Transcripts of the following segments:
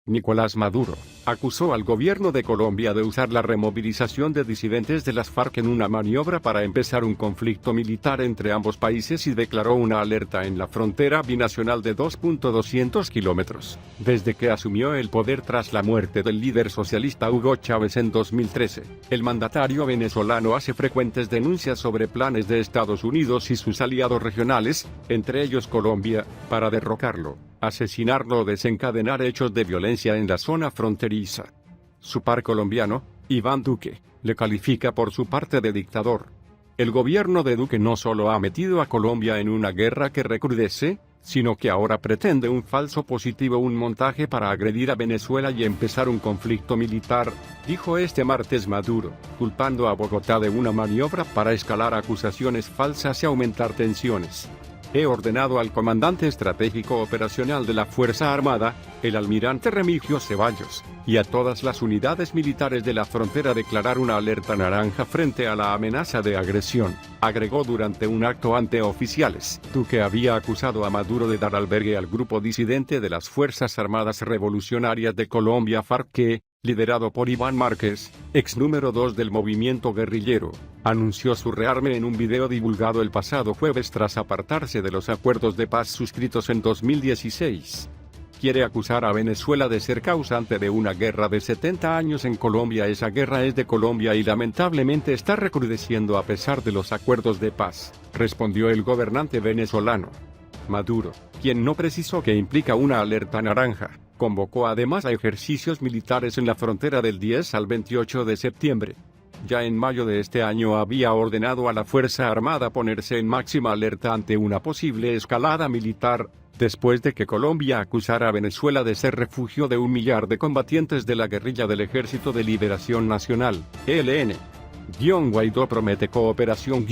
Nicolás Maduro, acusó al gobierno de Colombia de usar la removilización de disidentes de las FARC en una maniobra para empezar un conflicto militar entre ambos países y declaró una alerta en la frontera binacional de 2.200 kilómetros, desde que asumió el poder tras la muerte del líder socialista Hugo Chávez en 2013. El mandatario venezolano hace frecuentes denuncias sobre planes de Estados Unidos y sus aliados regionales, entre ellos Colombia, para derrocarlo, asesinarlo o desencadenar hechos de violencia en la zona fronteriza. Su par colombiano, Iván Duque, le califica por su parte de dictador. El gobierno de Duque no solo ha metido a Colombia en una guerra que recrudece, sino que ahora pretende un falso positivo, un montaje para agredir a Venezuela y empezar un conflicto militar, dijo este martes Maduro, culpando a Bogotá de una maniobra para escalar acusaciones falsas y aumentar tensiones. He ordenado al comandante estratégico operacional de la Fuerza Armada, el almirante Remigio Ceballos, y a todas las unidades militares de la frontera declarar una alerta naranja frente a la amenaza de agresión, agregó durante un acto ante oficiales. Duque había acusado a Maduro de dar albergue al grupo disidente de las Fuerzas Armadas Revolucionarias de Colombia FARC que, liderado por Iván Márquez, ex número 2 del movimiento guerrillero, anunció su rearme en un video divulgado el pasado jueves tras apartarse de los acuerdos de paz suscritos en 2016. Quiere acusar a Venezuela de ser causante de una guerra de 70 años en Colombia. Esa guerra es de Colombia y lamentablemente está recrudeciendo a pesar de los acuerdos de paz, respondió el gobernante venezolano. Maduro, quien no precisó qué implica una alerta naranja, convocó además a ejercicios militares en la frontera del 10 al 28 de septiembre. Ya en mayo de este año había ordenado a la Fuerza Armada ponerse en máxima alerta ante una posible escalada militar, después de que Colombia acusara a Venezuela de ser refugio de 1 millar de combatientes de la guerrilla del Ejército de Liberación Nacional, ELN. Guaidó promete cooperación.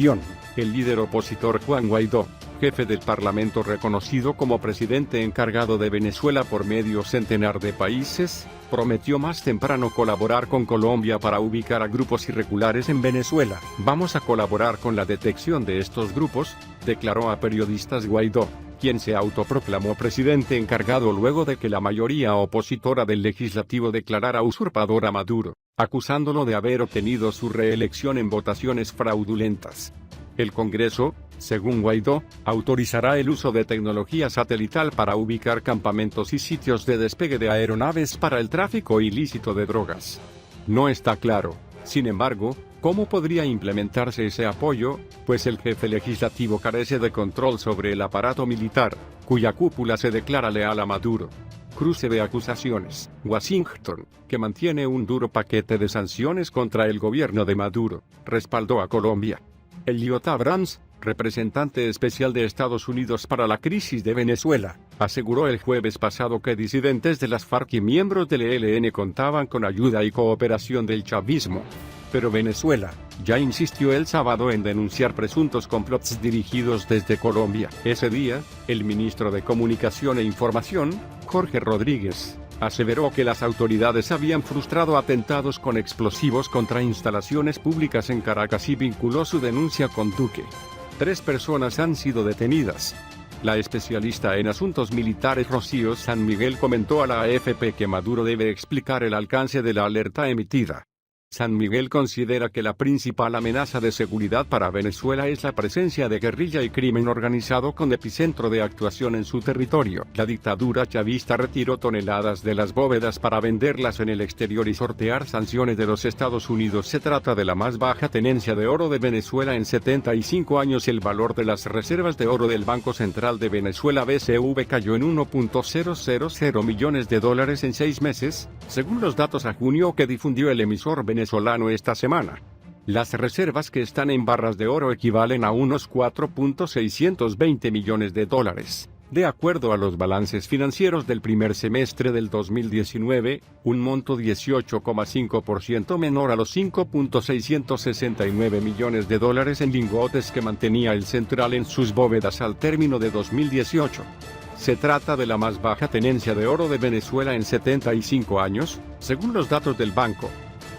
El líder opositor Juan Guaidó, jefe del Parlamento reconocido como presidente encargado de Venezuela por medio centenar de países, prometió más temprano colaborar con Colombia para ubicar a grupos irregulares en Venezuela. Vamos a colaborar con la detección de estos grupos, declaró a periodistas Guaidó, quien se autoproclamó presidente encargado luego de que la mayoría opositora del legislativo declarara usurpador a Maduro, acusándolo de haber obtenido su reelección en votaciones fraudulentas. El Congreso, según Guaidó, autorizará el uso de tecnología satelital para ubicar campamentos y sitios de despegue de aeronaves para el tráfico ilícito de drogas. No está claro, sin embargo, cómo podría implementarse ese apoyo, pues el jefe legislativo carece de control sobre el aparato militar, cuya cúpula se declara leal a Maduro. Cruce de acusaciones. Washington, que mantiene un duro paquete de sanciones contra el gobierno de Maduro, respaldó a Colombia. Elliot Abrams, representante especial de Estados Unidos para la crisis de Venezuela, aseguró el jueves pasado que disidentes de las FARC y miembros del ELN contaban con ayuda y cooperación del chavismo. Pero Venezuela, ya insistió el sábado en denunciar presuntos complots dirigidos desde Colombia. Ese día, el ministro de Comunicación e Información, Jorge Rodríguez, aseveró que las autoridades habían frustrado atentados con explosivos contra instalaciones públicas en Caracas y vinculó su denuncia con Duque. 3 personas han sido detenidas. La especialista en asuntos militares Rocío San Miguel comentó a la AFP que Maduro debe explicar el alcance de la alerta emitida. San Miguel considera que la principal amenaza de seguridad para Venezuela es la presencia de guerrilla y crimen organizado con epicentro de actuación en su territorio. La dictadura chavista retiró toneladas de las bóvedas para venderlas en el exterior y sortear sanciones de los Estados Unidos. Se trata de la más baja tenencia de oro de Venezuela en 75 años. El valor de las reservas de oro del Banco Central de Venezuela BCV cayó en $1.000 millones en 6 meses, según los datos a junio que difundió el emisor venezolano esta semana. Las reservas que están en barras de oro equivalen a unos $4.620 millones. De acuerdo a los balances financieros del primer semestre del 2019, un monto 18,5% menor a los $5.669 millones en lingotes que mantenía el central en sus bóvedas al término de 2018. Se trata de la más baja tenencia de oro de Venezuela en 75 años, según los datos del banco.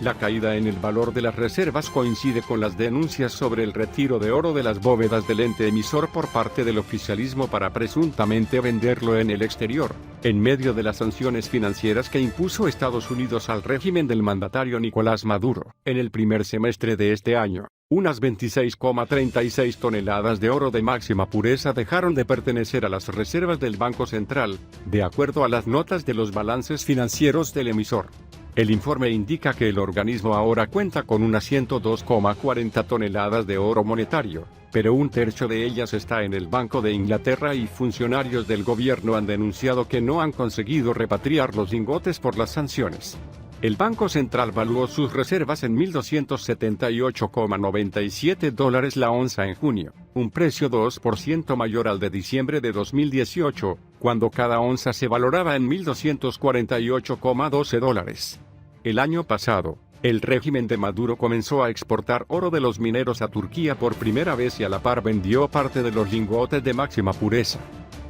La caída en el valor de las reservas coincide con las denuncias sobre el retiro de oro de las bóvedas del ente emisor por parte del oficialismo para presuntamente venderlo en el exterior. En medio de las sanciones financieras que impuso Estados Unidos al régimen del mandatario Nicolás Maduro, en el primer semestre de este año, unas 26,36 toneladas de oro de máxima pureza dejaron de pertenecer a las reservas del Banco Central, de acuerdo a las notas de los balances financieros del emisor. El informe indica que el organismo ahora cuenta con unas 102,40 toneladas de oro monetario, pero un tercio de ellas está en el Banco de Inglaterra y funcionarios del gobierno han denunciado que no han conseguido repatriar los lingotes por las sanciones. El Banco Central valuó sus reservas en $1.278,97 la onza en junio, un precio 2% mayor al de diciembre de 2018, cuando cada onza se valoraba en $1.248,12. El año pasado, el régimen de Maduro comenzó a exportar oro de los mineros a Turquía por primera vez y a la par vendió parte de los lingotes de máxima pureza.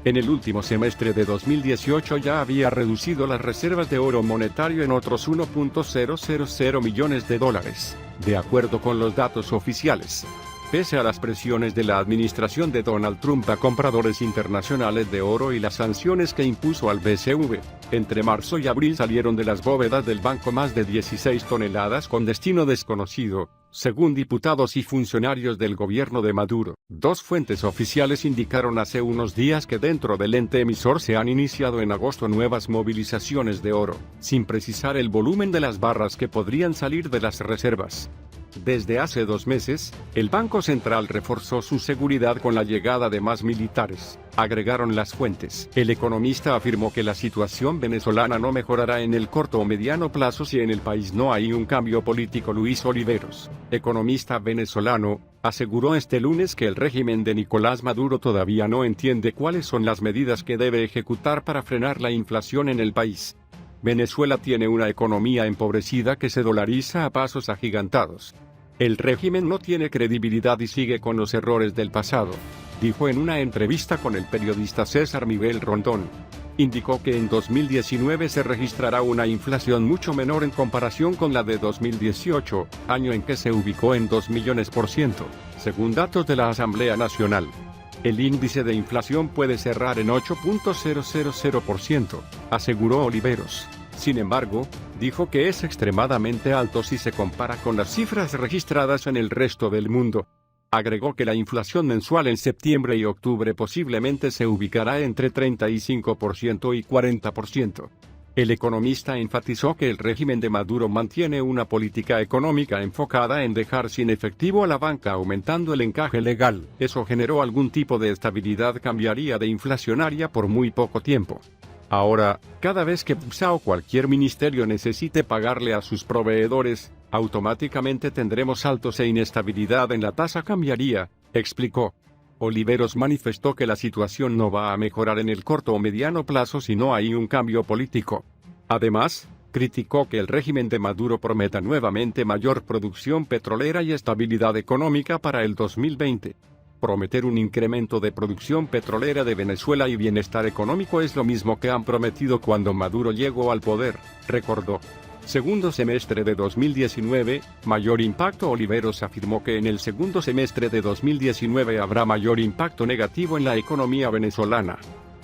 En el último semestre de 2018 ya había reducido las reservas de oro monetario en otros 1.000 millones de dólares, de acuerdo con los datos oficiales. Pese a las presiones de la administración de Donald Trump a compradores internacionales de oro y las sanciones que impuso al BCV, entre marzo y abril salieron de las bóvedas del banco más de 16 toneladas con destino desconocido, según diputados y funcionarios del gobierno de Maduro. Dos fuentes oficiales indicaron hace unos días que dentro del ente emisor se han iniciado en agosto nuevas movilizaciones de oro, sin precisar el volumen de las barras que podrían salir de las reservas. Desde hace 2 meses, el Banco Central reforzó su seguridad con la llegada de más militares, agregaron las fuentes. El economista afirmó que la situación venezolana no mejorará en el corto o mediano plazo si en el país no hay un cambio político. Luis Oliveros, economista venezolano, aseguró este lunes que el régimen de Nicolás Maduro todavía no entiende cuáles son las medidas que debe ejecutar para frenar la inflación en el país. Venezuela tiene una economía empobrecida que se dolariza a pasos agigantados. El régimen no tiene credibilidad y sigue con los errores del pasado, dijo en una entrevista con el periodista César Miguel Rondón. Indicó que en 2019 se registrará una inflación mucho menor en comparación con la de 2018, año en que se ubicó en 2 millones%, según datos de la Asamblea Nacional. El índice de inflación puede cerrar en 8.000%, aseguró Oliveros. Sin embargo, dijo que es extremadamente alto si se compara con las cifras registradas en el resto del mundo. Agregó que la inflación mensual en septiembre y octubre posiblemente se ubicará entre 35% y 40%. El economista enfatizó que el régimen de Maduro mantiene una política económica enfocada en dejar sin efectivo a la banca aumentando el encaje legal. Eso generó algún tipo de estabilidad cambiaria de inflacionaria por muy poco tiempo. Ahora, cada vez que PSA o cualquier ministerio necesite pagarle a sus proveedores, automáticamente tendremos saltos e inestabilidad en la tasa cambiaria, explicó. Oliveros manifestó que la situación no va a mejorar en el corto o mediano plazo si no hay un cambio político. Además, criticó que el régimen de Maduro prometa nuevamente mayor producción petrolera y estabilidad económica para el 2020. Prometer un incremento de producción petrolera de Venezuela y bienestar económico es lo mismo que han prometido cuando Maduro llegó al poder, recordó. Segundo semestre de 2019, mayor impacto. Oliveros afirmó que en el segundo semestre de 2019 habrá mayor impacto negativo en la economía venezolana.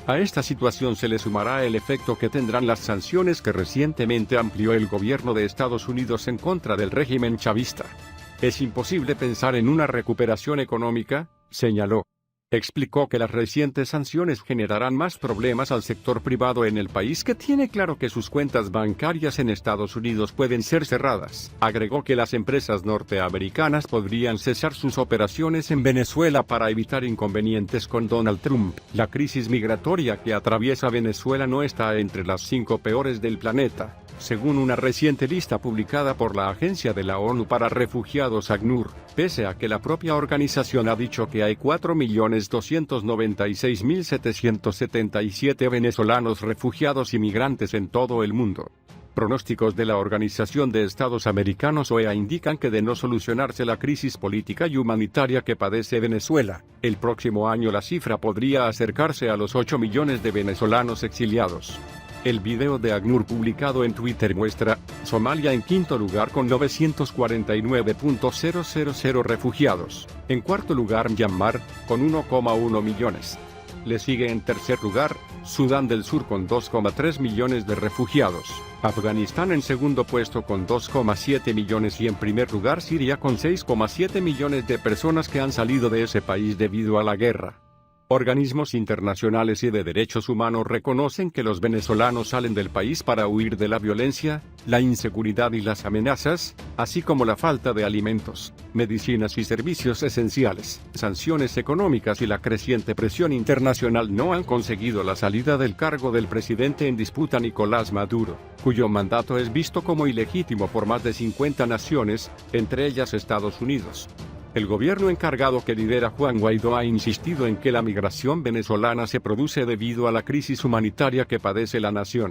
A esta situación se le sumará el efecto que tendrán las sanciones que recientemente amplió el gobierno de Estados Unidos en contra del régimen chavista. Es imposible pensar en una recuperación económica, señaló. Explicó que las recientes sanciones generarán más problemas al sector privado en el país, que tiene claro que sus cuentas bancarias en Estados Unidos pueden ser cerradas. Agregó que las empresas norteamericanas podrían cesar sus operaciones en Venezuela para evitar inconvenientes con Donald Trump. La crisis migratoria que atraviesa Venezuela no está entre las 5 peores del planeta, según una reciente lista publicada por la Agencia de la ONU para Refugiados ACNUR, pese a que la propia organización ha dicho que hay 4.296.777 venezolanos refugiados y migrantes en todo el mundo. Pronósticos de la Organización de Estados Americanos OEA indican que de no solucionarse la crisis política y humanitaria que padece Venezuela, el próximo año la cifra podría acercarse a los 8 millones de venezolanos exiliados. El video de ACNUR publicado en Twitter muestra Somalia en quinto lugar con 949.000 refugiados. En cuarto lugar Myanmar, con 1,1 millones. Le sigue en tercer lugar, Sudán del Sur con 2,3 millones de refugiados, Afganistán en segundo puesto con 2,7 millones y en primer lugar Siria con 6,7 millones de personas que han salido de ese país debido a la guerra. Organismos internacionales y de derechos humanos reconocen que los venezolanos salen del país para huir de la violencia, la inseguridad y las amenazas, así como la falta de alimentos, medicinas y servicios esenciales. Sanciones económicas y la creciente presión internacional no han conseguido la salida del cargo del presidente en disputa Nicolás Maduro, cuyo mandato es visto como ilegítimo por más de 50 naciones, entre ellas Estados Unidos. El gobierno encargado que lidera Juan Guaidó ha insistido en que la migración venezolana se produce debido a la crisis humanitaria que padece la nación.